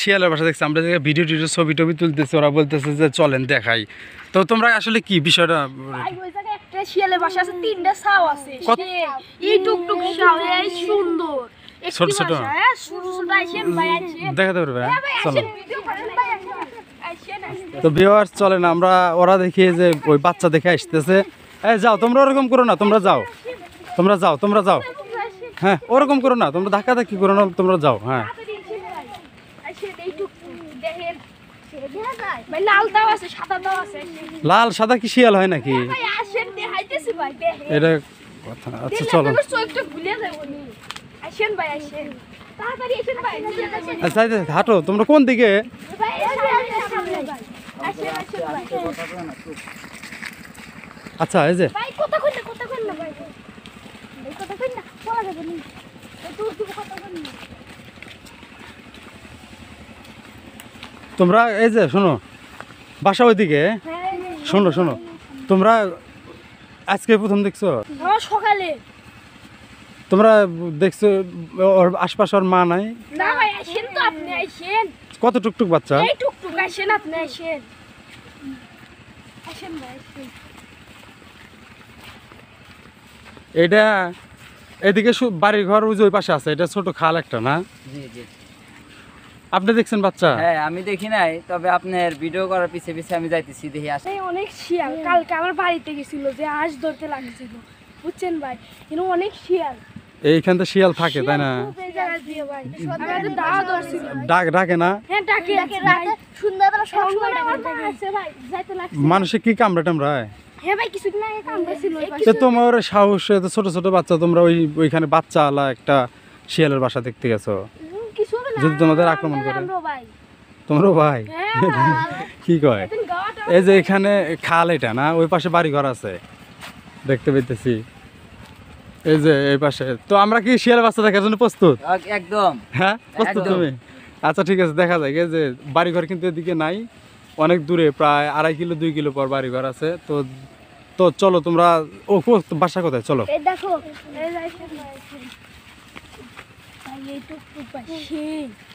শিয়ালের বাসা দেখছি আমরা ভিডিও টিডিও ছবি টবি তুলতেছি, ওরা বলতেছে যে চলেন দেখাই। তো তোমরা আসলে কি বিষয়টা? একটা শিয়ালের বাসা আছে, তিনটা ছাও আছে, এই টুকটুক ছাও, এই সুন্দর ছোট ছোট দেখাতে পারবে? চলো তো ভিউয়ার্স চলেন আমরা, ওরা দেখি যে ওই বাচ্চা দেখে আসতেছে। এই যাও, তোমরা ওরকম করো না, তোমরা যাও, তোমরা যাও, তোমরা যাও। হ্যাঁ ওরকম করো না, তোমরা ধাক্কা ধাক্কি করো না, তোমরা যাও। হ্যাঁ লাল সাদা কি শিয়াল হয় নাকি? এটা কথা। আচ্ছা চলো আচ্ছা হাঁটো। তোমরা কোন দিকে? আচ্ছা এই যে তোমরা এই যে শোনো, বাসা ওইদিকে। শোনো শোনো, তোমরা আজকে প্রথম দেখছো? সকালে তোমরা দেখছো ওর আশপাশে ওর মা নাই? না ভাই আসেন তো, আপনি আসেন। কত টুকটুক বাচ্চা? এই টুকটুক আসেন, আপনি আসেন, আসেন ভাই আসেন। এটা এদিকে বাড়ির ঘর ওই পাশে আছে, এটা ছোট খাল একটা না? জি জি। আপনি দেখছেন বাচ্চা? হ্যাঁ আমি দেখি নাই, তবে আপনার ভিডিও করার পিছে পিছে আমি যাইতেছি, দেখি আসে। অনেক শিয়াল কালকে আমার বাড়িতে গেছিল, যে হাঁস ধরতে লাগছিল, বুঝছেন ভাই, কিন্তু অনেক শিয়াল। এইখান তো শিয়াল থাকে তাই না? ডাকে না? মানুষে কি কামড়ে টামড়ায়? তোমার সাহস, ছোট ছোট বাচ্চা, তোমরা ওইখানে বাচ্চা আলা একটা শিয়ালের বাসা দেখতে গেছো, যদি তোমাদের আক্রমণ করে? তোমরা ভাই কি কয়? এই যে এখানে খাল, এটা না ওই পাশে বাড়ি ঘর আছে দেখতে পেতেছি, এই যে এই পাশে। তো আমরা কি শিয়ালের বাচ্চা দেখার জন্য প্রস্তুত? একদম। হ্যাঁ প্রস্তুত তুমি? আচ্ছা ঠিক আছে, দেখা যায়। এই যে বাড়ি ঘর কিন্তু এদিকে নাই, অনেক দূরে, প্রায় 2.5 কিলো 2 কিলো পর বাড়ি ঘর আছে। তো তো চলো তোমরা, ও বাসা কোথায়? চলো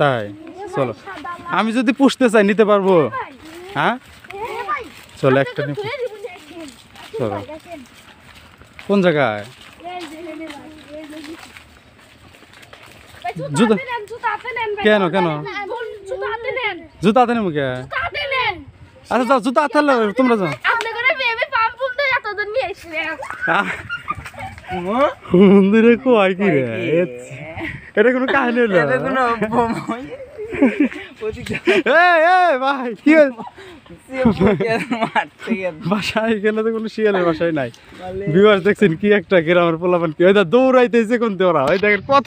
তাই চলো, আমি যদি পুষতে চাই নিতে পারবো? হ্যাঁ চলো একটা চলো। কোন জায়গায়? জুতা কেন কেন জুতা হাতে নেবো কে? আচ্ছা যাও, জুতা হাতে তোমরা যাও। মন্দিরে কয় কি রে? এটা কোনো কাহিনী হলো? ভাই কি বাসায় গেলে তো কোনো শিয়ালের বাসায় নাই। ভিউয়ার্স দেখছেন কি একটা গ্রামের পোলাপান, কি দৌড়াইতেছে কোন ওরা, ওই দেখেন কত